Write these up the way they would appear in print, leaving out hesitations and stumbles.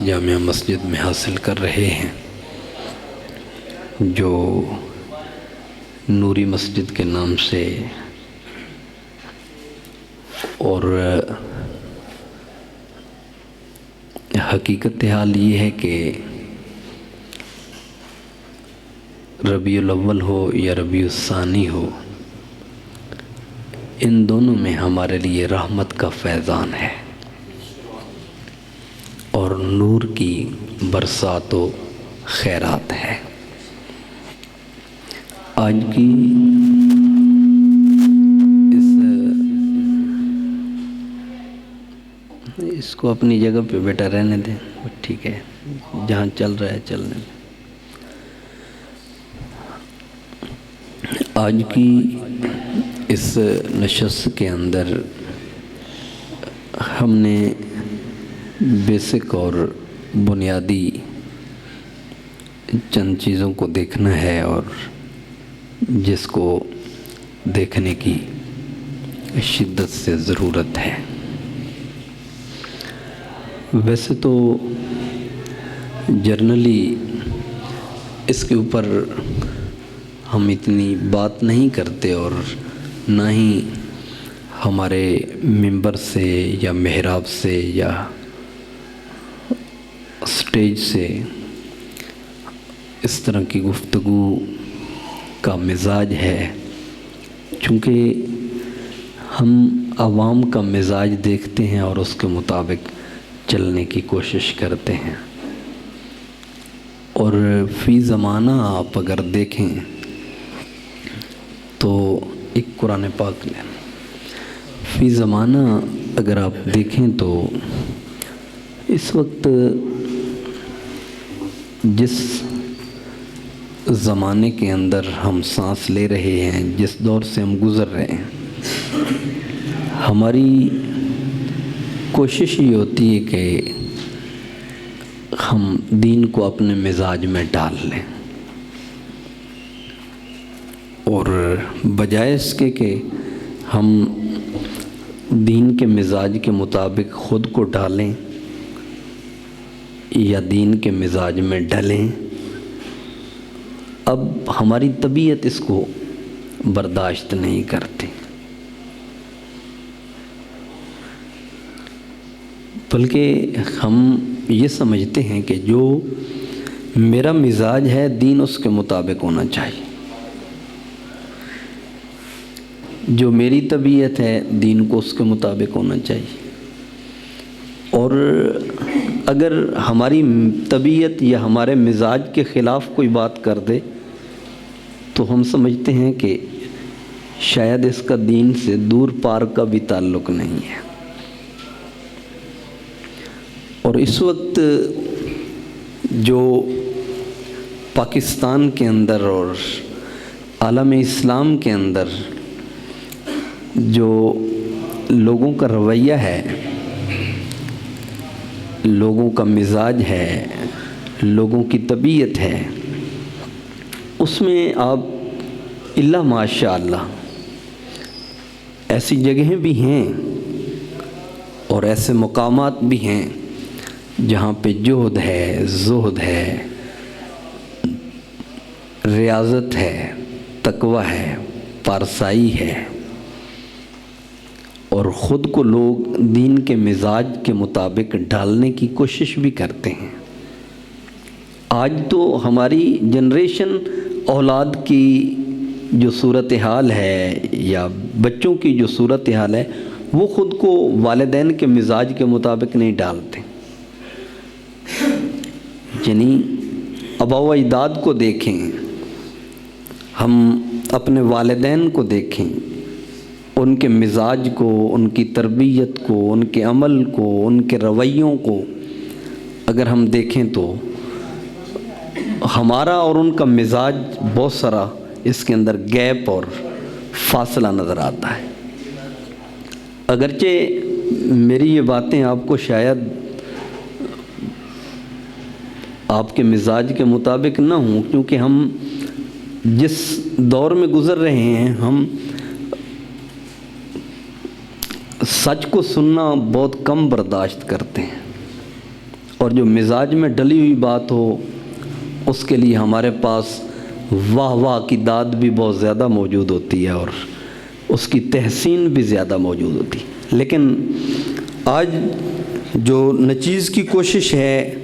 جامعہ مسجد میں حاصل کر رہے ہیں، جو نوری مسجد کے نام سے، اور حقیقت حال یہ ہے کہ ربیع الاول ہو یا ربیع الثانی ہو، ان دونوں میں ہمارے لیے رحمت کا فیضان ہے اور نور کی برسات و خیرات ہے۔ آج کی اس کو اپنی جگہ پہ بیٹا رہنے دیں، ٹھیک ہے، جہاں چل رہا ہے چلنے دیں۔ آج کی اس نشست کے اندر ہم نے بیسک اور بنیادی چند چیزوں کو دیکھنا ہے، اور جس کو دیکھنے کی شدت سے ضرورت ہے۔ ویسے تو جرنلی اس کے اوپر ہم اتنی بات نہیں کرتے، اور نہ ہی ہمارے ممبر سے یا محراب سے یا اسٹیج سے اس طرح کی گفتگو کا مزاج ہے، چونکہ ہم عوام کا مزاج دیکھتے ہیں اور اس کے مطابق چلنے کی کوشش کرتے ہیں۔ اور فی زمانہ آپ اگر دیکھیں تو ایک قرآن پاک میں فی زمانہ اگر آپ دیکھیں تو اس وقت جس زمانے کے اندر ہم سانس لے رہے ہیں، جس دور سے ہم گزر رہے ہیں، ہماری کوشش یہ ہوتی ہے کہ ہم دین کو اپنے مزاج میں ڈال لیں، اور بجائے اس کے کہ ہم دین کے مزاج کے مطابق خود کو ڈالیں یا دین کے مزاج میں ڈلیں، اب ہماری طبیعت اس کو برداشت نہیں کرتی، بلکہ ہم یہ سمجھتے ہیں کہ جو میرا مزاج ہے دین اس کے مطابق ہونا چاہیے، جو میری طبیعت ہے دین کو اس کے مطابق ہونا چاہیے۔ اور اگر ہماری طبیعت یا ہمارے مزاج کے خلاف کوئی بات کر دے تو ہم سمجھتے ہیں کہ شاید اس کا دین سے دور پار کا بھی تعلق نہیں ہے۔ اور اس وقت جو پاکستان کے اندر اور عالم اسلام کے اندر جو لوگوں کا رویہ ہے، لوگوں کا مزاج ہے، لوگوں کی طبیعت ہے، اس میں آپ الا ماشاء اللہ ایسی جگہیں بھی ہیں اور ایسے مقامات بھی ہیں جہاں پہ جہد ہے، زہد ہے، ریاضت ہے، تقویٰ ہے، پارسائی ہے، اور خود کو لوگ دین کے مزاج کے مطابق ڈالنے کی کوشش بھی کرتے ہیں۔ آج تو ہماری جنریشن اولاد کی جو صورتحال ہے یا بچوں کی جو صورتحال ہے، وہ خود کو والدین کے مزاج کے مطابق نہیں ڈالتے۔ یعنی آباء و اجداد کو دیکھیں، ہم اپنے والدین کو دیکھیں، ان کے مزاج کو، ان کی تربیت کو، ان کے عمل کو، ان کے رویوں کو اگر ہم دیکھیں تو ہمارا اور ان کا مزاج بہت سارا اس کے اندر گیپ اور فاصلہ نظر آتا ہے۔ اگرچہ میری یہ باتیں آپ کو شاید آپ کے مزاج کے مطابق نہ ہوں، کیونکہ ہم جس دور میں گزر رہے ہیں، ہم سچ کو سننا بہت کم برداشت کرتے ہیں، اور اور جو مزاج میں ڈلی ہوئی بات ہو اس کے لیے ہمارے پاس واہ واہ کی داد بھی بہت زیادہ موجود ہوتی ہے اور اس کی تحسین بھی زیادہ موجود ہوتی ہے۔ لیکن آج جو نچیز کی کوشش ہے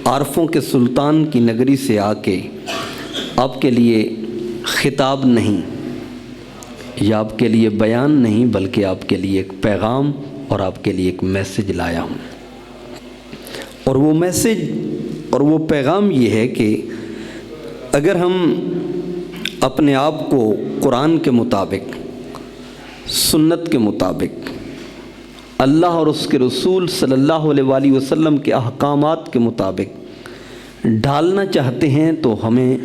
عارفوں کے سلطان کی نگری سے آ کے آپ کے لیے خطاب نہیں یا آپ کے لیے بیان نہیں بلکہ آپ کے لیے ایک پیغام اور آپ کے لیے ایک میسج لایا ہوں، اور وہ میسج اور وہ پیغام یہ ہے کہ اگر ہم اپنے آپ کو قرآن کے مطابق، سنت کے مطابق، اللہ اور اس کے رسول صلی اللہ علیہ وآلہ وسلم کے احکامات کے مطابق ڈھالنا چاہتے ہیں تو ہمیں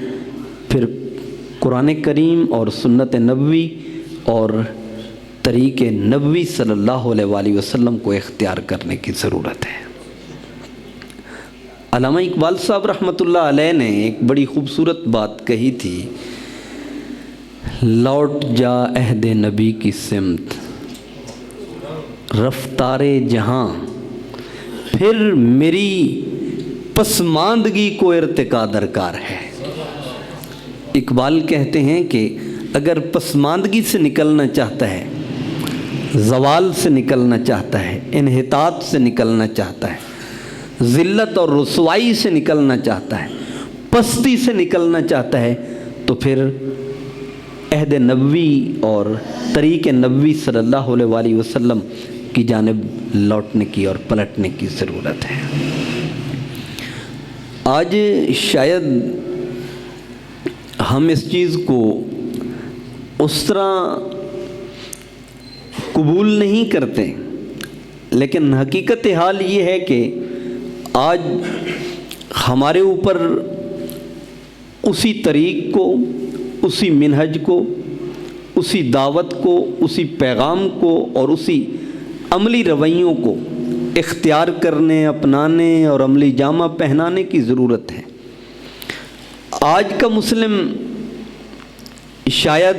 پھر قرآن کریم اور سنت نبوی اور طریق نبوی صلی اللہ علیہ وآلہ وسلم کو اختیار کرنے کی ضرورت ہے۔ علامہ اقبال صاحب رحمۃ اللہ علیہ نے ایک بڑی خوبصورت بات کہی تھی، لوٹ جا عہد نبی کی سمت رفتار جہاں، پھر میری پسماندگی کو ارتقا درکار ہے۔ اقبال کہتے ہیں کہ اگر پسماندگی سے نکلنا چاہتا ہے، زوال سے نکلنا چاہتا ہے، انحطاط سے نکلنا چاہتا ہے، ذلت اور رسوائی سے نکلنا چاہتا ہے، پستی سے نکلنا چاہتا ہے، تو پھر عہد نبوی اور طریق نبوی صلی اللہ علیہ وآلہ وسلم کی جانب لوٹنے کی اور پلٹنے کی ضرورت ہے۔ آج شاید ہم اس چیز کو اس طرح قبول نہیں کرتے، لیکن حقیقت حال یہ ہے کہ آج ہمارے اوپر اسی طریق کو، اسی منہج کو، اسی دعوت کو، اسی پیغام کو اور اسی عملی رویوں کو اختیار کرنے، اپنانے اور عملی جامہ پہنانے کی ضرورت ہے۔ آج کا مسلم شاید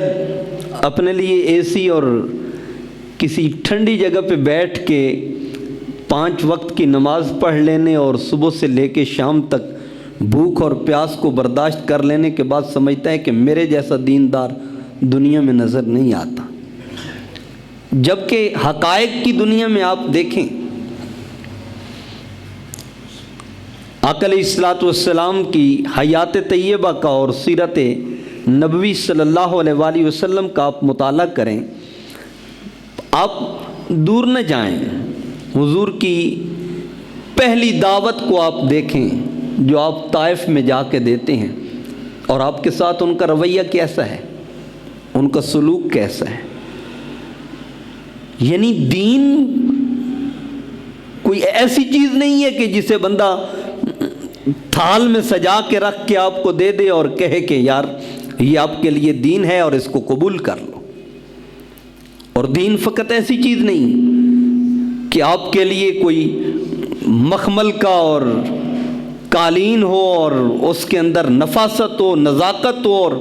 اپنے لیے اے سی اور کسی ٹھنڈی جگہ پہ بیٹھ کے 5 وقت کی نماز پڑھ لینے اور صبح سے لے کے شام تک بھوک اور پیاس کو برداشت کر لینے کے بعد سمجھتا ہے کہ میرے جیسا دیندار دنیا میں نظر نہیں آتا، جبکہ حقائق کی دنیا میں آپ دیکھیں، آقا علیہ الصلوۃ والسلام کی حیات طیبہ کا اور سیرت نبوی صلی اللہ علیہ وآلہ وسلم کا آپ مطالعہ کریں، آپ دور نہ جائیں، حضور کی پہلی دعوت کو آپ دیکھیں جو آپ طائف میں جا کے دیتے ہیں، اور آپ کے ساتھ ان کا رویہ کیسا ہے، ان کا سلوک کیسا ہے۔ یعنی دین کوئی ایسی چیز نہیں ہے کہ جسے بندہ تھال میں سجا کے رکھ کے آپ کو دے دے اور کہے کہ یار یہ آپ کے لیے دین ہے اور اس کو قبول کر لو۔ اور دین فقط ایسی چیز نہیں کہ آپ کے لیے کوئی مخمل کا اور قالین ہو اور اس کے اندر نفاست ہو، نزاکت ہو، اور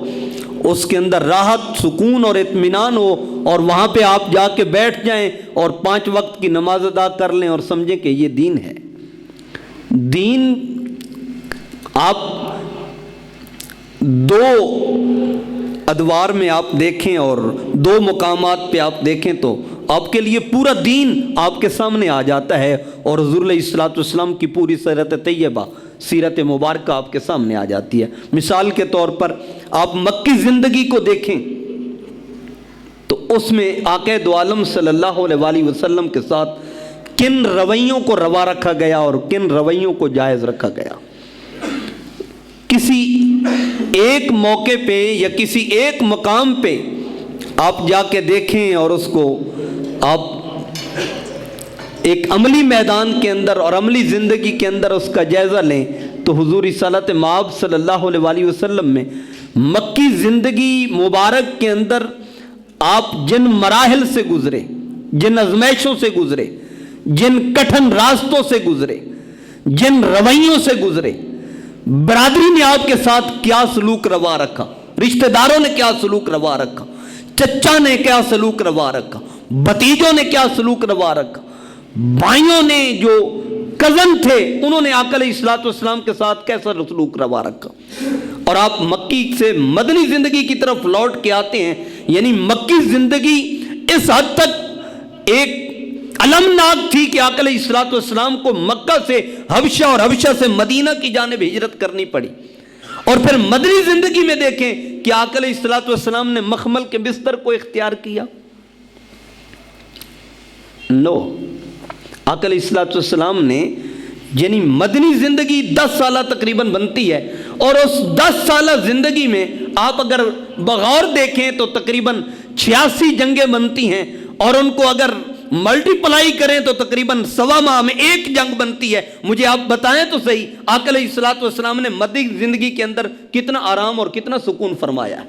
اس کے اندر راحت، سکون اور اطمینان ہو، اور وہاں پہ آپ جا کے بیٹھ جائیں اور 5 وقت کی نماز ادا کر لیں اور سمجھیں کہ یہ دین ہے۔ دین آپ 2 ادوار میں آپ دیکھیں اور 2 مقامات پہ آپ دیکھیں تو آپ کے لیے پورا دین آپ کے سامنے آ جاتا ہے، اور حضور علیہ الصلوۃ والسلام کی پوری سیرت طیبہ، سیرت مبارکہ آپ کے سامنے آ جاتی ہے۔ مثال کے طور پر آپ مکی زندگی کو دیکھیں تو اس میں آقا دو عالم صلی اللہ علیہ وآلہ وسلم کے ساتھ کن رویوں کو روا رکھا گیا اور کن رویوں کو جائز رکھا گیا۔ کسی ایک موقع پہ یا کسی ایک مقام پہ آپ جا کے دیکھیں اور اس کو آپ ایک عملی میدان کے اندر اور عملی زندگی کے اندر اس کا جائزہ لیں تو حضور رسالت مآب صلی اللہ علیہ وآلہ وسلم میں مکی زندگی مبارک کے اندر آپ جن مراحل سے گزرے، جن ازمائشوں سے گزرے، جن کٹھن راستوں سے گزرے، جن رویوں سے گزرے، برادری نے آپ کے ساتھ کیا سلوک روا رکھا، رشتہ داروں نے کیا سلوک روا رکھا، چچا نے کیا سلوک روا رکھا، بھتیجوں نے کیا سلوک روا رکھا، بھائیوں نے جو کزن تھے، انہوں نے آقا علیہ الصلوۃ والسلام کے ساتھ کیسا سلوک روا رکھا. اور آپ مکی سے مدنی زندگی کی طرف لوٹ کے آتے ہیں، یعنی مکی زندگی اس حد تک ایک المناک تھی کہ آقا علیہ الصلوۃ والسلام کو مکہ سے حبشہ اور حبشہ سے مدینہ کی جانب ہجرت کرنی پڑی. اور پھر مدنی زندگی میں دیکھیں کہ آقا علیہ الصلوۃ والسلام نے مخمل کے بستر کو اختیار کیا. آقا علیہ الصلوۃ والسلام نے، یعنی مدنی زندگی 10 سالہ تقریباً بنتی ہے، اور اس 10 سالہ زندگی میں آپ اگر بغور دیکھیں تو تقریباً 86 جنگیں بنتی ہیں، اور ان کو اگر ملٹیپلائی کریں تو تقریباً 1.25 ماہ میں ایک جنگ بنتی ہے. مجھے آپ بتائیں تو صحیح، آقا علیہ الصلوۃ والسلام نے مدنی زندگی کے اندر کتنا آرام اور کتنا سکون فرمایا ہے.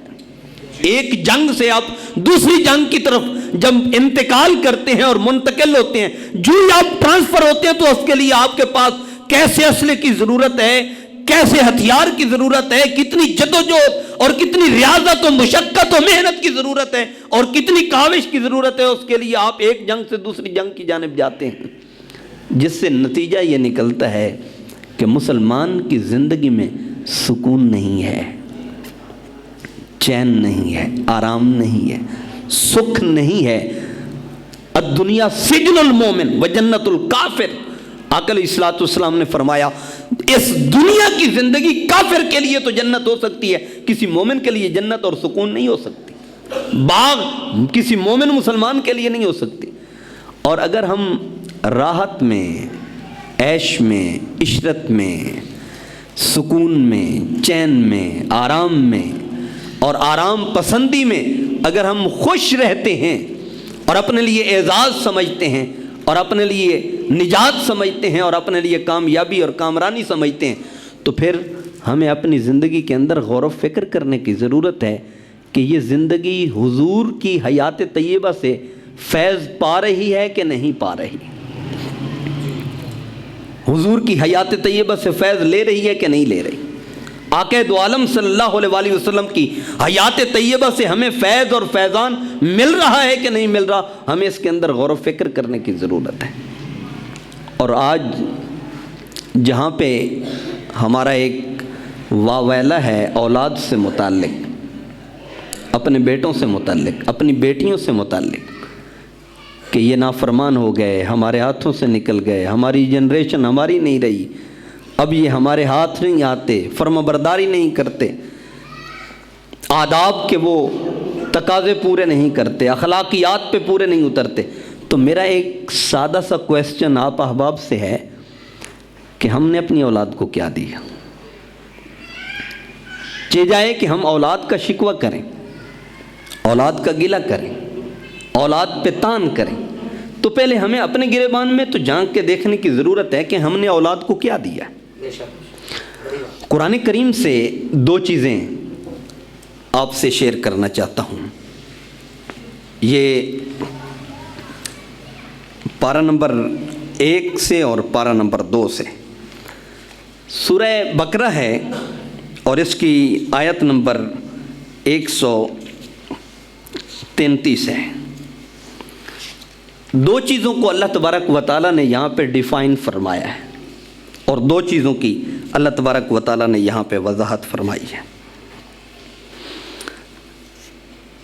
ایک جنگ سے آپ دوسری جنگ کی طرف جب انتقال کرتے ہیں اور منتقل ہوتے ہیں، جو ہی آپ ٹرانسفر ہوتے ہیں تو اس کے لیے آپ کے پاس کیسے اسلحے کی ضرورت ہے، کیسے ہتھیار کی ضرورت ہے، کتنی جدوجہد اور کتنی ریاضت و مشقت و محنت کی ضرورت ہے، اور کتنی کاوش کی ضرورت ہے. اس کے لیے آپ ایک جنگ سے دوسری جنگ کی جانب جاتے ہیں، جس سے نتیجہ یہ نکلتا ہے کہ مسلمان کی زندگی میں سکون نہیں ہے، چین نہیں ہے، آرام نہیں ہے، سکھ نہیں ہے. الدنیا سجن المومن و جنت الکافر. آقا علیہ الصلوۃ والسلام نے فرمایا اس دنیا کی زندگی کافر کے لیے تو جنت ہو سکتی ہے، کسی مومن کے لیے جنت اور سکون نہیں ہو سکتی. باغ کسی مومن مسلمان کے لیے نہیں ہو سکتی. اور اگر ہم راحت میں، عیش میں، عشرت میں، سکون میں، چین میں، آرام میں اور آرام پسندی میں اگر ہم خوش رہتے ہیں اور اپنے لیے اعزاز سمجھتے ہیں اور اپنے لیے نجات سمجھتے ہیں اور اپنے لیے کامیابی اور کامرانی سمجھتے ہیں، تو پھر ہمیں اپنی زندگی کے اندر غور و فکر کرنے کی ضرورت ہے کہ یہ زندگی حضور کی حیات طیبہ سے فیض پا رہی ہے کہ نہیں پا رہی، حضور کی حیات طیبہ سے فیض لے رہی ہے کہ نہیں لے رہی. آقا دو عالم صلی اللہ علیہ وآلہ وسلم کی حیات طیبہ سے ہمیں فیض اور فیضان مل رہا ہے کہ نہیں مل رہا، ہمیں اس کے اندر غور و فکر کرنے کی ضرورت ہے. اور آج جہاں پہ ہمارا ایک واویلا ہے اولاد سے متعلق، اپنے بیٹوں سے متعلق، اپنی بیٹیوں سے متعلق، کہ یہ نافرمان ہو گئے، ہمارے ہاتھوں سے نکل گئے، ہماری جنریشن ہماری نہیں رہی، اب یہ ہمارے ہاتھ نہیں آتے، فرما برداری نہیں کرتے، آداب کے وہ تقاضے پورے نہیں کرتے، اخلاقیات پہ پورے نہیں اترتے. تو میرا ایک سادہ سا کویسچن آپ احباب سے ہے کہ ہم نے اپنی اولاد کو کیا دیا؟ چاہے جائے کہ ہم اولاد کا شکوہ کریں، اولاد کا گلہ کریں، اولاد پہ تان کریں، تو پہلے ہمیں اپنے گریبان میں تو جھانک کے دیکھنے کی ضرورت ہے کہ ہم نے اولاد کو کیا دیا. قرآن کریم سے 2 چیزیں آپ سے شیئر کرنا چاہتا ہوں. یہ پارہ نمبر 1 سے اور پارہ نمبر 2 سے. سورہ بقرہ ہے اور اس کی آیت نمبر 133 ہے. 2 چیزوں کو اللہ تبارک و تعالیٰ نے یہاں پہ ڈیفائن فرمایا ہے، اور 2 چیزوں کی اللہ تبارک و تعالیٰ نے یہاں پہ وضاحت فرمائی ہے.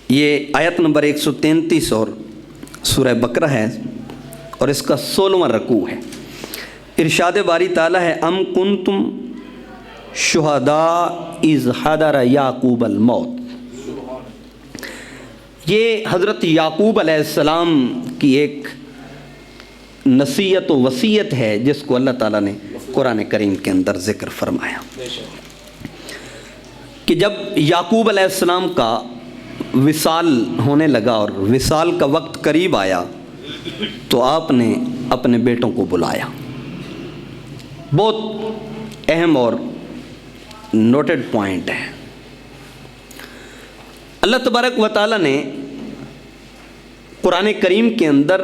یہ آیت نمبر 133 اور سورہ بقرہ ہے اور اس کا 16واں رکوع ہے. ارشاد باری تعالیٰ ہے ام کنتم شہداء اذ حضر یعقوب الموت. یہ حضرت یعقوب علیہ السلام کی ایک نصیحت و وصیت ہے جس کو اللہ تعالیٰ نے قرآن کریم کے اندر ذکر فرمایا کہ جب یعقوب علیہ السلام کا وصال ہونے لگا اور وصال کا وقت قریب آیا تو آپ نے اپنے بیٹوں کو بلایا. بہت اہم اور نوٹڈ پوائنٹ ہے. اللہ تبارک و تعالیٰ نے قرآن کریم کے اندر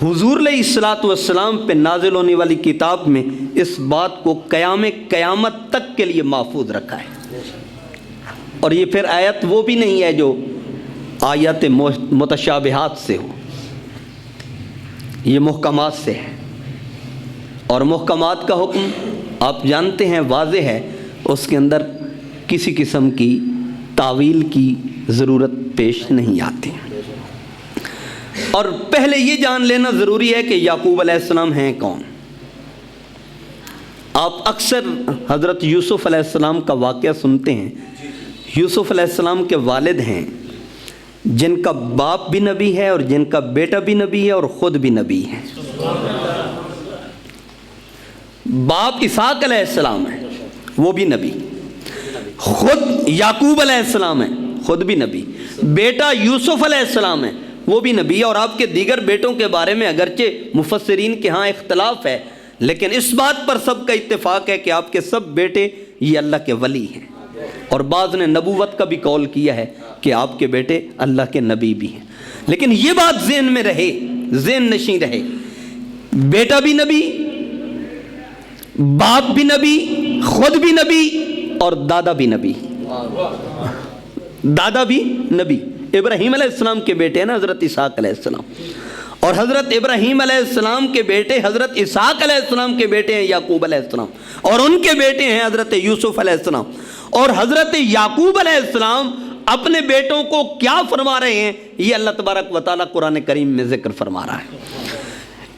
حضور علیہ الصلوۃ والسلام پہ نازل ہونے والی کتاب میں اس بات کو قیامت تک کے لیے محفوظ رکھا ہے. اور یہ پھر آیت وہ بھی نہیں ہے جو آیات متشابہات سے ہو، یہ محکمات سے ہے. اور محکمات کا حکم آپ جانتے ہیں، واضح ہے، اس کے اندر کسی قسم کی تعویل کی ضرورت پیش نہیں آتی۔ اور پہلے یہ جان لینا ضروری ہے کہ یعقوب علیہ السلام ہیں کون۔ آپ اکثر حضرت یوسف علیہ السلام کا واقعہ سنتے ہیں۔ یوسف علیہ السلام کے والد ہیں جن کا باپ بھی نبی ہے اور جن کا بیٹا بھی نبی ہے اور خود بھی نبی ہے۔ باپ اسحاق علیہ السلام ہے، وہ بھی نبی، خود یعقوب علیہ السلام ہے، خود بھی نبی، بیٹا یوسف علیہ السلام ہے، وہ بھی نبی ہے۔ اور آپ کے دیگر بیٹوں کے بارے میں اگرچہ مفسرین کے ہاں اختلاف ہے، لیکن اس بات پر سب کا اتفاق ہے کہ آپ کے سب بیٹے یہ اللہ کے ولی ہیں، اور بعض نے نبوت کا بھی قول کیا ہے کہ آپ کے بیٹے اللہ کے نبی بھی ہیں۔ لیکن یہ بات ذہن میں رہے، ذہن نشین رہے، بیٹا بھی نبی، باپ بھی نبی، خود بھی نبی، اور دادا بھی نبی، دادا بھی نبی۔ ابراہیم علیہ السلام کے بیٹے ہیں نا حضرت اسحاق علیہ السلام، اور حضرت ابراہیم علیہ السلام کے بیٹے حضرت اسحاق علیہ السلام کے بیٹے ہیں یعقوب علیہ السلام، اور ان کے بیٹے ہیں حضرت یوسف علیہ السلام۔ اور حضرت یعقوب علیہ السلام اپنے بیٹوں کو کیا فرما رہے ہیں، یہ اللہ تبارک و تعالیٰ قرآن کریم میں ذکر فرما رہا ہے۔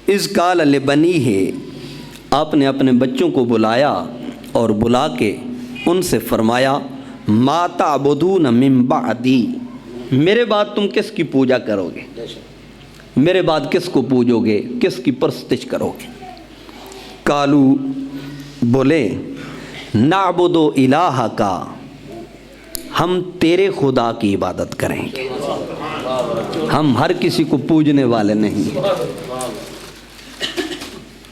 اذ قال لبنیہ، آپ نے اپنے بچوں کو بلایا اور بلا کے ان سے فرمایا، ما تعبدون من بعدی، میرے بعد تم کس کی پوجا کرو گے، میرے بعد کس کو پوجو گے، کس کی پرستش کرو گے؟ قالو، بولے، نعبد الہک، ہم تیرے خدا کی عبادت کریں گے، ہم ہر کسی کو پوجنے والے نہیں،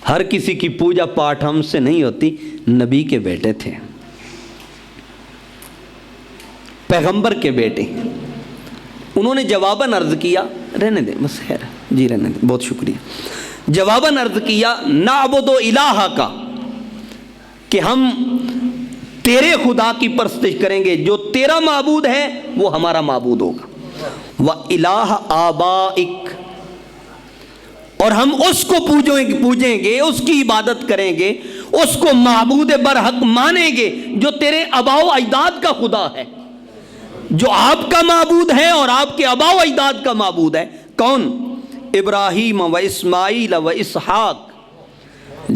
ہر کسی کی پوجا پاٹ ہم سے نہیں ہوتی۔ نبی کے بیٹے تھے، پیغمبر کے بیٹے، انہوں نے جواباً عرض کیا، رہنے دیں بس خیر جی، رہنے دیں، بہت شکریہ، جواباً عرض کیا، نعبد الہک، کہ ہم تیرے خدا کی پرستش کریں گے، جو تیرا معبود ہے وہ ہمارا معبود ہوگا، وَإِلَٰهَ آبَائِكَ، اور ہم اس کو پوجیں گے، اس کی عبادت کریں گے، اس کو معبود برحق مانیں گے جو تیرے آباء و اجداد کا خدا ہے، جو آپ کا معبود ہے اور آپ کے آباء و اجداد کا معبود ہے۔ کون؟ ابراہیم و اسماعیل و اسحاق،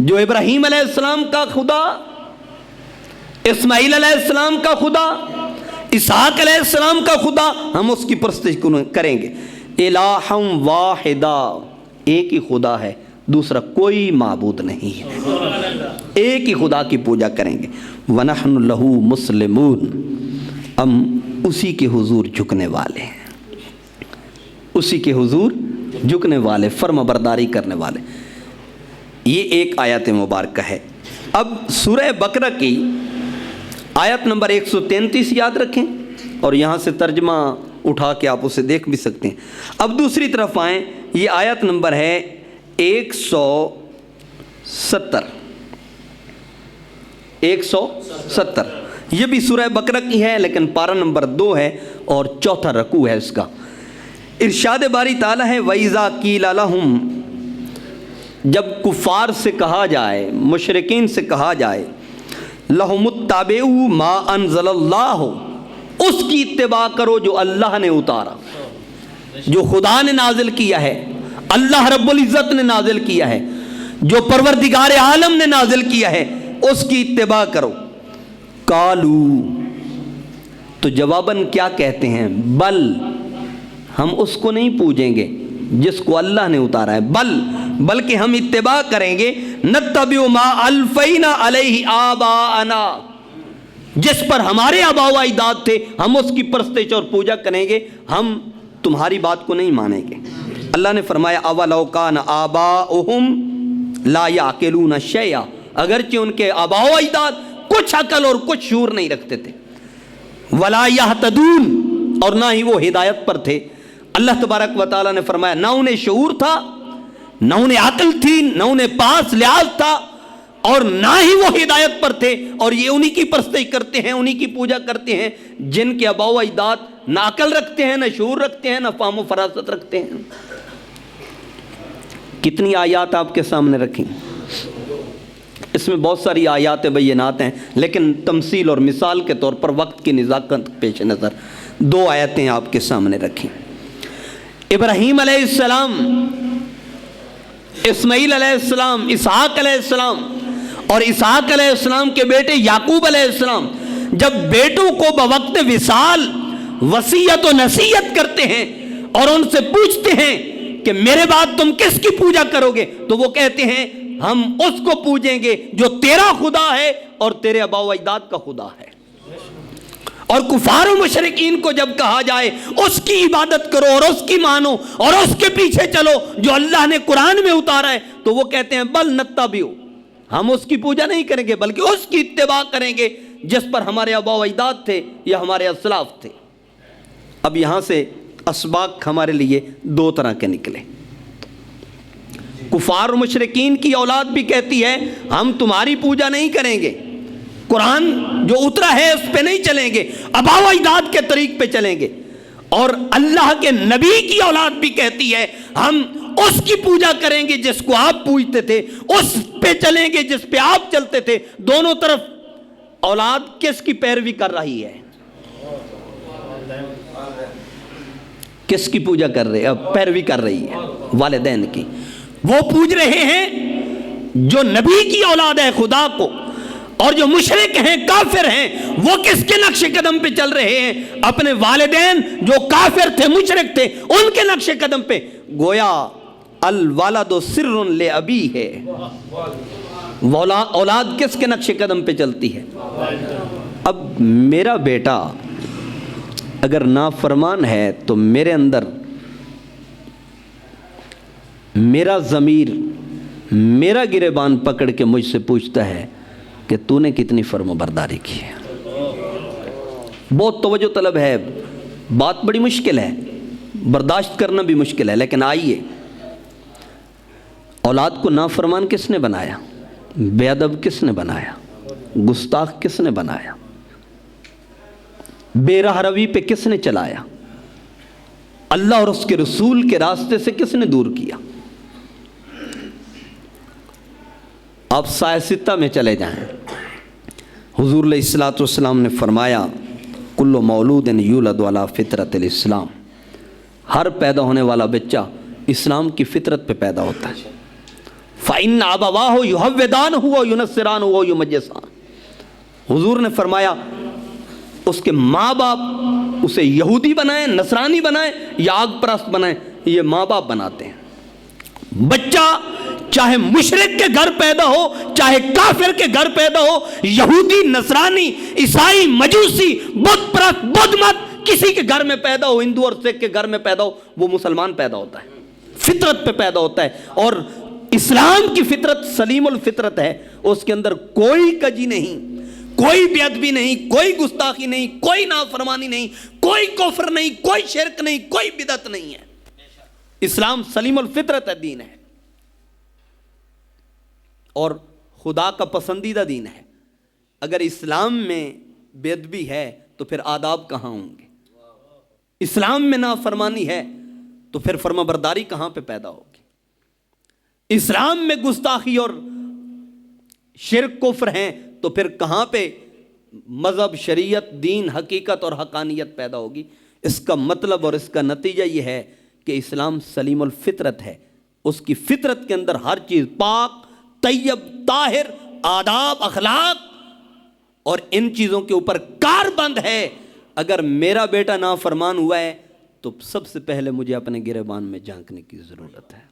جو ابراہیم علیہ السلام کا خدا، اسماعیل علیہ السلام کا خدا، اسحاق علیہ السلام کا خدا، ہم اس کی پرستش کریں گے۔ الہا واحدا، ایک ہی خدا ہے، دوسرا کوئی معبود نہیں ہے، ایک ہی خدا کی پوجا کریں گے۔ وَنَحْنُ لَهُ مُسْلِمُونَ، ہم اسی کے حضور جھکنے والے ہیں، اسی کے حضور جھکنے والے، فرما برداری کرنے والے۔ یہ ایک آیت مبارکہ ہے۔ اب سورہ بقرہ کی آیت نمبر 133 یاد رکھیں، اور یہاں سے ترجمہ اٹھا کے آپ اسے دیکھ بھی سکتے ہیں۔ اب دوسری طرف آئیں، یہ آیت نمبر ہے 170، یہ بھی سورہ بقرہ کی ہے لیکن پارہ نمبر 2 ہے اور چوتھا رکوع ہے اس کا۔ ارشاد باری تعالیٰ ہے، وَإِذَا قِيلَ لَهُمْ، جب کفار سے کہا جائے، مشرکین سے کہا جائے، لَهُمُ اتَّبِعُوا مَا أَنزَلَ اللَّهُ، اس کی اتباع کرو جو اللہ نے اتارا، جو خدا نے نازل کیا ہے، اللہ رب العزت نے نازل کیا ہے، جو پروردگار عالم نے نازل کیا ہے، اس کی اتباع کرو۔ قالو، تو جواباً کیا کہتے ہیں؟ بل، ہم اس کو نہیں پوجیں گے جس کو اللہ نے اتارا ہے، بلکہ ہم اتباع کریں گے، نتبع ما الفینا علیہ آباءنا، جس پر ہمارے آباء و اجداد تھے، ہم اس کی پرستش اور پوجا کریں گے، ہم تمہاری بات کو نہیں مانیں گے۔ اللہ نے فرمایا، اولو کان آباؤہم لا یعقلون شیئا، اگرچہ ان کے آباء و اجداد کچھ عقل اور کچھ شعور نہیں رکھتے تھے، ولا یہتدون، اور نہ ہی وہ ہدایت پر تھے۔ اللہ تبارک و تعالیٰ نے فرمایا، نہ انہیں شعور تھا، نہ انہیں عقل تھی، نہ انہیں پاس لحاظ تھا، اور نہ ہی وہ ہدایت پر تھے، اور یہ انہی کی پرستش کرتے ہیں، انہی کی پوجا کرتے ہیں جن کے آباء و اجداد نہ عقل رکھتے ہیں، نہ شعور رکھتے ہیں، نہ فہم و فراست رکھتے ہیں۔ کتنی آیات آپ کے سامنے رکھیں، اس میں بہت ساری آیات بینات ہیں، لیکن تمثیل اور مثال کے طور پر وقت کی نزاکت پیش نظر 2 آیتیں آپ کے سامنے رکھیں۔ ابراہیم علیہ السلام، اسماعیل علیہ السلام، اسحاق علیہ السلام اور اسحاق علیہ السلام کے بیٹے یعقوب علیہ السلام جب بیٹوں کو بوقت وصال وصیت و نصیحت کرتے ہیں اور ان سے پوچھتے ہیں کہ میرے بعد تم کس کی پوجا کرو گے، تو وہ کہتے ہیں ہم اس کو پوجیں گے جو تیرا خدا ہے اور تیرے آباء و اجداد کا خدا ہے۔ اور کفار و مشرکین کو جب کہا جائے اس کی عبادت کرو اور اس کی مانو اور اس کے پیچھے چلو جو اللہ نے قرآن میں اتارا ہے، تو وہ کہتے ہیں بل نتبعو، ہم اس کی پوجا نہیں کریں گے بلکہ اس کی اتباع کریں گے جس پر ہمارے آباء و اجداد تھے یا ہمارے اسلاف تھے۔ اب یہاں سے اسباق ہمارے لیے 2 طرح کے نکلے۔ کفار و مشرکین کی اولاد بھی کہتی ہے ہم تمہاری پوجا نہیں کریں گے، قرآن جو اترا ہے اس پہ نہیں چلیں گے، آباء و اجداد کے طریق پہ چلیں گے۔ اور اللہ کے نبی کی اولاد بھی کہتی ہے ہم اس کی پوجا کریں گے جس کو آپ پوجتے تھے، اس پہ چلیں گے جس پہ آپ چلتے تھے۔ دونوں طرف اولاد کس کی پیروی کر رہی ہے؟ کس کی پوجا کر رہے ہیں؟ پیروی کر رہی ہے والدین کی۔ وہ پوج رہے ہیں جو نبی کی اولاد ہے خدا کو، اور جو مشرک ہیں کافر ہیں وہ کس کے نقش قدم پہ چل رہے ہیں؟ اپنے والدین جو کافر تھے مشرک تھے ان کے نقش قدم پہ۔ گویا الوالد سر لابی ہے، اولاد کس کے نقش قدم پہ چلتی ہے؟ اب میرا بیٹا اگر نافرمان ہے تو میرے اندر میرا ضمیر میرا گریبان پکڑ کے مجھ سے پوچھتا ہے کہ تو نے کتنی فرما برداری کی ہے۔ بہت توجہ طلب ہے، بات بڑی مشکل ہے، برداشت کرنا بھی مشکل ہے، لیکن آئیے، اولاد کو نافرمان کس نے بنایا؟ بے ادب کس نے بنایا؟ گستاخ کس نے بنایا؟ بے راہ روی پہ کس نے چلایا؟ اللہ اور اس کے رسول کے راستے سے کس نے دور کیا؟ آپ سایہ ستہ میں چلے جائیں، حضور علیہ الصلوۃ والسلام نے فرمایا کل مولود یولد علی فطرت الاسلام، ہر پیدا ہونے والا بچہ اسلام کی فطرت پہ پیدا ہوتا ہے۔ فإن أبواه يهودانه وينصرانه ويمجسانه، حضور نے فرمایا اس کے ماں باپ اسے یہودی بنائیں، نصرانی بنائیں یا آگ پرست بنائیں، یہ ماں باپ بناتے ہیں۔ بچہ چاہے مشرک کے گھر پیدا ہو چاہے کافر کے گھر پیدا ہو، یہودی، نصرانی، عیسائی، مجوسی، بت پرست، بدھ مت کسی کے گھر میں پیدا ہو، ہندو اور سکھ کے گھر میں پیدا ہو، وہ مسلمان پیدا ہوتا ہے، فطرت پہ پیدا ہوتا ہے۔ اور اسلام کی فطرت سلیم الفطرت ہے، اس کے اندر کوئی کجی نہیں، کوئی بے ادبی نہیں، کوئی گستاخی نہیں، کوئی نافرمانی نہیں، کوئی کفر نہیں، کوئی شرک نہیں، کوئی بدعت نہیں ہے۔ اسلام سلیم الفطرت ہے، دین ہے اور خدا کا پسندیدہ دین ہے۔ اگر اسلام میں بے ادبی ہے تو پھر آداب کہاں ہوں گے؟ اسلام میں نافرمانی ہے تو پھر فرما برداری کہاں پہ پیدا ہوگی؟ اسلام میں گستاخی اور شرک کفر ہیں تو پھر کہاں پہ مذہب، شریعت، دین، حقیقت اور حقانیت پیدا ہوگی؟ اس کا مطلب اور اس کا نتیجہ یہ ہے کہ اسلام سلیم الفطرت ہے، اس کی فطرت کے اندر ہر چیز پاک، طیب، طاہر، آداب، اخلاق اور ان چیزوں کے اوپر کار بند ہے۔ اگر میرا بیٹا نافرمان ہوا ہے تو سب سے پہلے مجھے اپنے گریبان میں جھانکنے کی ضرورت ہے،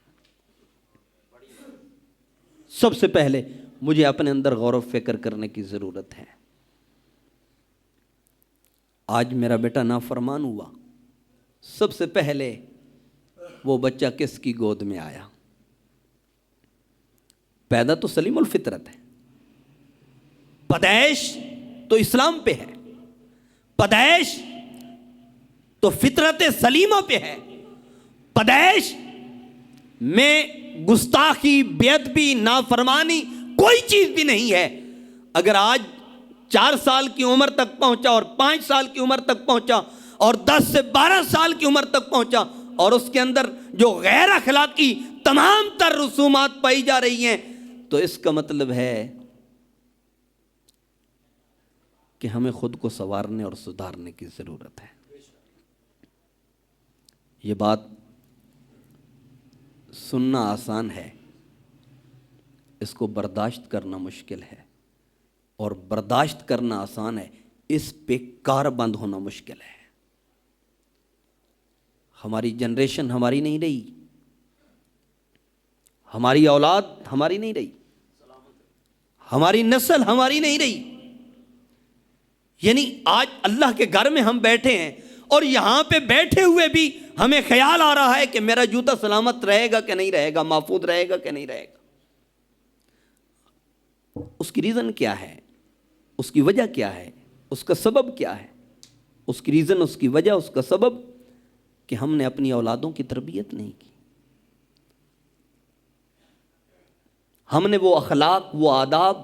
سب سے پہلے مجھے اپنے اندر غور و فکر کرنے کی ضرورت ہے۔ آج میرا بیٹا نافرمان ہوا، سب سے پہلے وہ بچہ کس کی گود میں آیا؟ پیدا تو سلیم الفطرت ہے، پیدائش تو اسلام پہ ہے، پیدائش تو فطرت سلیمہ پہ ہے، پیدائش میں گستاخی، بے ادبی، نافرمانی کوئی چیز بھی نہیں ہے۔ اگر آج 4 سال کی عمر تک پہنچا اور 5 سال کی عمر تک پہنچا اور 10 سے 12 سال کی عمر تک پہنچا اور اس کے اندر جو غیر اخلاقی تمام تر رسومات پائی جا رہی ہیں، تو اس کا مطلب ہے کہ ہمیں خود کو سنوارنے اور سدھارنے کی ضرورت ہے۔ یہ بات سننا آسان ہے، اس کو برداشت کرنا مشکل ہے، اور برداشت کرنا آسان ہے، اس پہ کار بند ہونا مشکل ہے۔ ہماری جنریشن ہماری نہیں رہی، ہماری اولاد ہماری نہیں رہی، ہماری نسل ہماری نہیں رہی۔ یعنی آج اللہ کے گھر میں ہم بیٹھے ہیں اور یہاں پہ بیٹھے ہوئے بھی ہمیں خیال آ رہا ہے کہ میرا جوتا سلامت رہے گا کہ نہیں رہے گا، محفوظ رہے گا کہ نہیں رہے گا۔ اس کی ریزن کیا ہے؟ اس کی وجہ کیا ہے؟ اس کا سبب کیا ہے؟ اس کی ریزن، اس کی وجہ، اس کا سبب کہ ہم نے اپنی اولادوں کی تربیت نہیں کی۔ ہم نے وہ اخلاق، وہ آداب،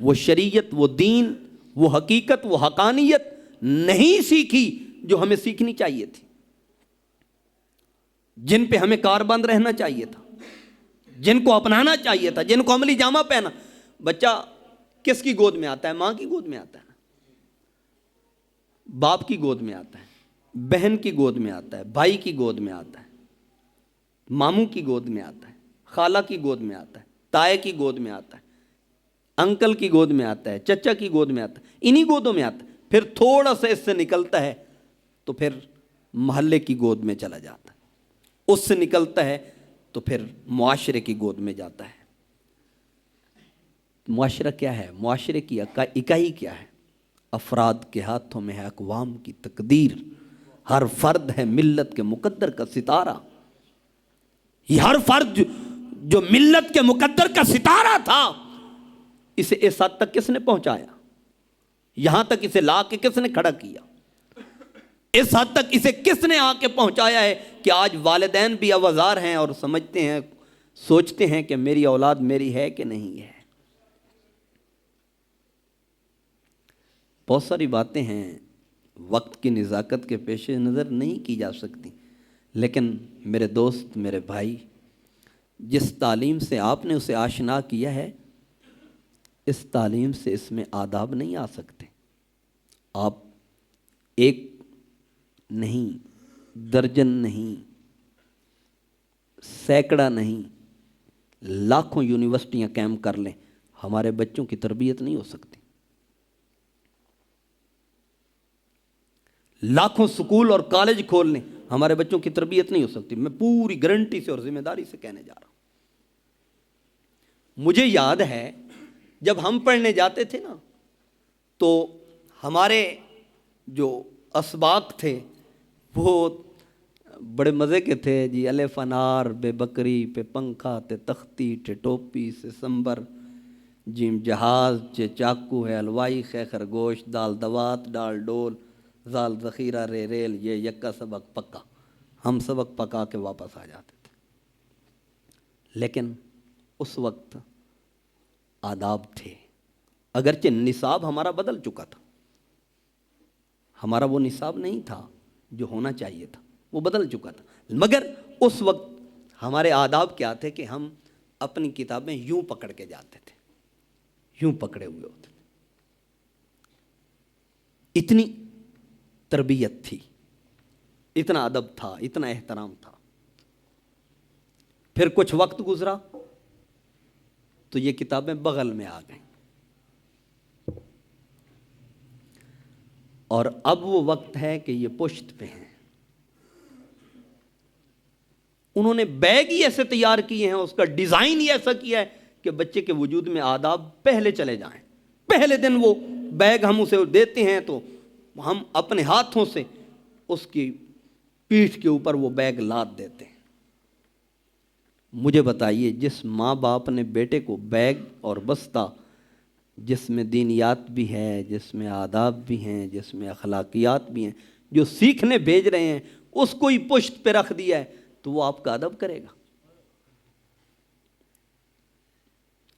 وہ شریعت، وہ دین، وہ حقیقت، وہ حقانیت نہیں سیکھی جو ہمیں سیکھنی چاہیے تھی، جن پہ ہمیں کاربند رہنا چاہیے تھا، جن کو اپنانا چاہیے تھا، جن کو عملی جامہ پہنا۔ بچہ کس کی گود میں آتا ہے؟ ماں کی گود میں آتا ہے، باپ کی گود میں آتا ہے، بہن کی گود میں آتا ہے، بھائی کی گود میں آتا ہے، ماموں کی گود میں آتا ہے، خالہ کی گود میں آتا ہے، تائے کی گود میں آتا ہے، انکل کی گود میں آتا ہے، چچا کی گود میں آتا ہے، انہی گودوں میں آتا ہے۔ پھر تھوڑا سا اس سے نکلتا ہے تو پھر محلے کی گود میں چلا جاتا ہے، اس سے نکلتا ہے تو پھر معاشرے کی گود میں جاتا ہے۔ معاشرہ کیا ہے؟ معاشرے کی اکائی کیا ہے؟ افراد کے ہاتھوں میں ہے اقوام کی تقدیر۔ ہر فرد ہے ملت کے مقدر کا ستارہ۔ یہ ہر فرد جو ملت کے مقدر کا ستارہ تھا، اسے اس حد تک کس نے پہنچایا؟ یہاں تک اسے لا کے کس نے کھڑا کیا؟ اس حد تک اسے کس نے آ کے پہنچایا ہے کہ آج والدین بھی آوازار ہیں اور سمجھتے ہیں، سوچتے ہیں کہ میری اولاد میری ہے کہ نہیں ہے۔ بہت ساری باتیں ہیں وقت کی نزاکت کے پیش نظر نہیں کی جا سکتی، لیکن میرے دوست، میرے بھائی، جس تعلیم سے آپ نے اسے آشنا کیا ہے، اس تعلیم سے اس میں آداب نہیں آ سکتے۔ آپ ایک نہیں، درجن نہیں، سینکڑا نہیں، لاکھوں یونیورسٹیاں قائم کر لیں، ہمارے بچوں کی تربیت نہیں ہو سکتی۔ لاکھوں سکول اور کالج کھول لیں، ہمارے بچوں کی تربیت نہیں ہو سکتی۔ میں پوری گارنٹی سے اور ذمہ داری سے کہنے جا رہا ہوں۔ مجھے یاد ہے جب ہم پڑھنے جاتے تھے نا، تو ہمارے جو اسباق تھے وہ بڑے مزے کے تھے جی۔ الف انار، بے بکری، پہ پنکھا، تے تختی، ٹے ٹوپی، سے سمبر، جیم جہاز، چے چاقو ہے حلوائی، خے خرگوش، دال دوات، ڈال ڈول، زال ذخیرہ، رے ریل، یہ یکا سبق پکا۔ ہم سبق پکا کے واپس آ جاتے تھے۔ لیکن اس وقت آداب تھے، اگرچہ نصاب ہمارا بدل چکا تھا، ہمارا وہ نصاب نہیں تھا جو ہونا چاہیے تھا، وہ بدل چکا تھا، مگر اس وقت ہمارے آداب کیا تھے کہ ہم اپنی کتابیں یوں پکڑ کے جاتے تھے، یوں پکڑے ہوئے ہوتے تھے۔ اتنی تربیت تھی، اتنا ادب تھا، اتنا احترام تھا۔ پھر کچھ وقت گزرا تو یہ کتابیں بغل میں آ گئیں، اور اب وہ وقت ہے کہ یہ پشت پہ ہیں۔ انہوں نے بیگ ہی ایسے تیار کیے ہیں، اس کا ڈیزائن ہی ایسا کیا ہے کہ بچے کے وجود میں آداب پہلے چلے جائیں۔ پہلے دن وہ بیگ ہم اسے دیتے ہیں تو ہم اپنے ہاتھوں سے اس کی پیٹھ کے اوپر وہ بیگ لاد دیتے ہیں۔ مجھے بتائیے، جس ماں باپ نے بیٹے کو بیگ اور بستہ جس میں دینیات بھی ہے، جس میں آداب بھی ہیں، جس میں اخلاقیات بھی ہیں، جو سیکھنے بھیج رہے ہیں، اس کو ہی پشت پہ رکھ دیا ہے، تو وہ آپ کا ادب کرے گا،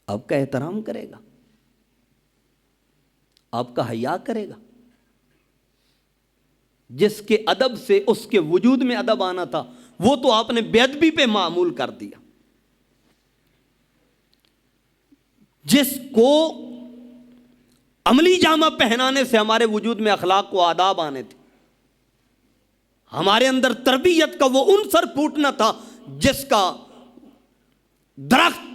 آپ کا احترام کرے گا، آپ کا حیا کرے گا؟ جس کے ادب سے اس کے وجود میں ادب آنا تھا، وہ تو آپ نے بے ادبی پہ معمول کر دیا۔ جس کو عملی جامہ پہنانے سے ہمارے وجود میں اخلاق و آداب آنے تھے، ہمارے اندر تربیت کا وہ عنصر پھوٹنا تھا جس کا درخت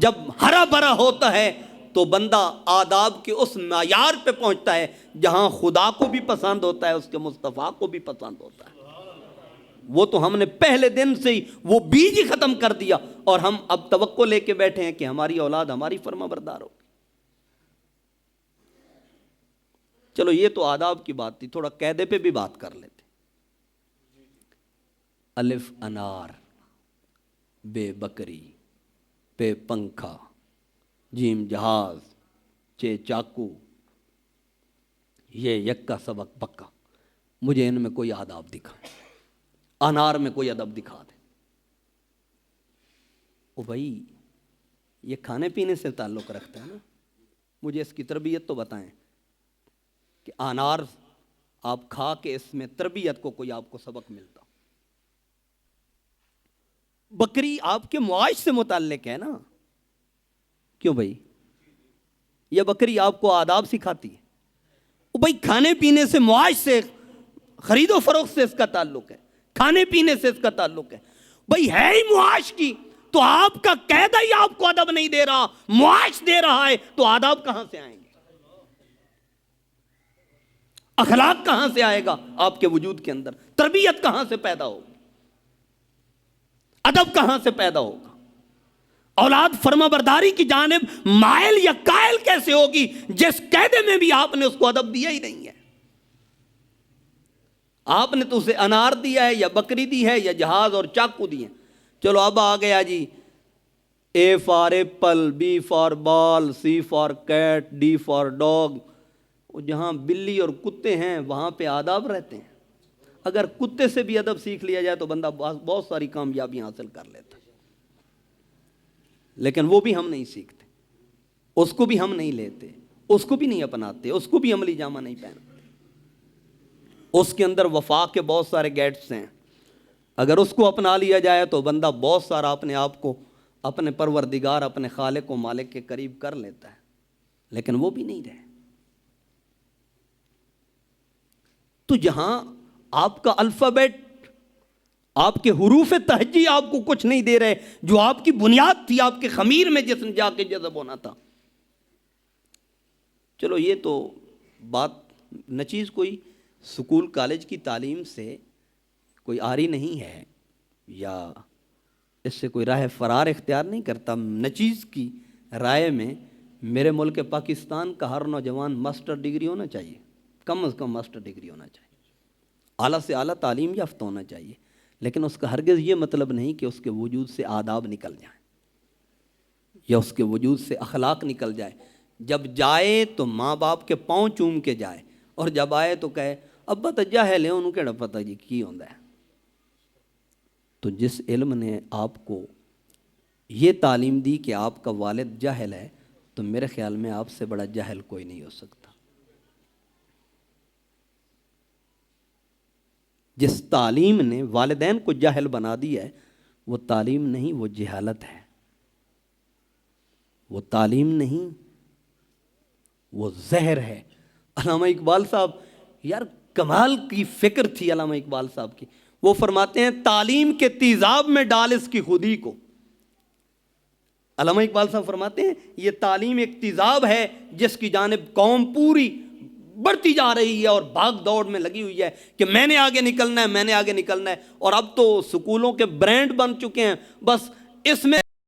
جب ہرا بھرا ہوتا ہے تو بندہ آداب کے اس معیار پہ پہنچتا ہے جہاں خدا کو بھی پسند ہوتا ہے، اس کے مصطفیٰ کو بھی پسند ہوتا ہے۔ وہ تو ہم نے پہلے دن سے ہی وہ بیج ہی ختم کر دیا، اور ہم اب توقع لے کے بیٹھے ہیں کہ ہماری اولاد ہماری فرما بردار ہو۔ چلو یہ تو آداب کی بات تھی، تھوڑا قاعدے پہ بھی بات کر لیتے۔ الف انار، بے بکری، پے پنکھا، جیم جہاز، چے چاقو، یہ یک کا سبق پکا۔ مجھے ان میں کوئی آداب دکھائیں، انار میں کوئی ادب دکھا دے۔ او بھائی یہ کھانے پینے سے تعلق رکھتا ہے نا، مجھے اس کی تربیت تو بتائیں کہ انار آپ کھا کے اس میں تربیت کو کوئی آپ کو سبق ملتا۔ بکری آپ کے معاش سے متعلق ہے نا، کیوں بھائی؟ یہ بکری آپ کو آداب سکھاتی ہے۔ او بھائی کھانے پینے سے، معاش سے، خرید و فروخت سے اس کا تعلق ہے، کھانے پینے سے اس کا تعلق ہے۔ بھائی ہے ہی معاش کی، تو آپ کا قاعدہ ہی آپ کو ادب نہیں دے رہا، معاش دے رہا ہے، تو آداب کہاں سے آئیں گے؟ اخلاق کہاں سے آئے گا آپ کے وجود کے اندر؟ تربیت کہاں سے پیدا ہوگی؟ ادب کہاں سے پیدا ہوگا؟ اولاد فرما برداری کی جانب مائل یا قائل کیسے ہوگی جس قاعدے میں بھی آپ نے اس کو ادب دیا ہی نہیں ہے؟ آپ نے تو اسے انار دیا ہے یا بکری دی ہے یا جہاز اور چاقو دیے۔ چلو اب آ گیا جی، A for apple, B for ball, C for cat, D for dog. جہاں بلی اور کتے ہیں وہاں پہ آداب رہتے ہیں۔ اگر کتے سے بھی ادب سیکھ لیا جائے تو بندہ بہت ساری کامیابی حاصل کر لیتا، لیکن وہ بھی ہم نہیں سیکھتے، اس کو بھی ہم نہیں لیتے، اس کو بھی نہیں اپناتے، اس کو بھی عملی جامہ نہیں پہناتے۔ اس کے اندر وفا کے بہت سارے گیٹس ہیں، اگر اس کو اپنا لیا جائے تو بندہ بہت سارا اپنے آپ کو اپنے پروردگار، اپنے خالق و مالک کے قریب کر لیتا ہے، لیکن وہ بھی نہیں رہے۔ تو جہاں آپ کا الفابیٹ، آپ کے حروف تہجی آپ کو کچھ نہیں دے رہے، جو آپ کی بنیاد تھی، آپ کے خمیر میں جس نے جا کے جذب ہونا تھا۔ چلو یہ تو بات نچیز کوئی سکول کالج کی تعلیم سے کوئی آری نہیں ہے، یا اس سے کوئی راہ فرار اختیار نہیں کرتا۔ نچیز کی رائے میں میرے ملک پاکستان کا ہر نوجوان ماسٹر ڈگری ہونا چاہیے، کم از کم ماسٹر ڈگری ہونا چاہیے، اعلیٰ سے اعلیٰ تعلیم یافتہ ہونا چاہیے، لیکن اس کا ہرگز یہ مطلب نہیں کہ اس کے وجود سے آداب نکل جائیں یا اس کے وجود سے اخلاق نکل جائے۔ جب جائے تو ماں باپ کے پاؤں چوم کے جائے، اور جب آئے تو کہے ابا تو جاہل ہے، انہوں کیڑا پتہ جی کی ہوندا ہے۔ تو جس علم نے آپ کو یہ تعلیم دی کہ آپ کا والد جاہل ہے، تو میرے خیال میں آپ سے بڑا جاہل کوئی نہیں ہو سکتا۔ جس تعلیم نے والدین کو جاہل بنا دیا ہے، وہ تعلیم نہیں، وہ جہالت ہے۔ وہ تعلیم نہیں، وہ زہر ہے۔ علامہ اقبال صاحب، یار کمال کی فکر تھی علامہ اقبال صاحب کی۔ وہ فرماتے ہیں تعلیم کے تیزاب میں ڈال اس کی خودی کو۔ علامہ اقبال صاحب فرماتے ہیں یہ تعلیم ایک تیزاب ہے جس کی جانب قوم پوری بڑھتی جا رہی ہے اور بھاگ دوڑ میں لگی ہوئی ہے کہ میں نے آگے نکلنا ہے، میں نے آگے نکلنا ہے۔ اور اب تو سکولوں کے برانڈ بن چکے ہیں، بس اس میں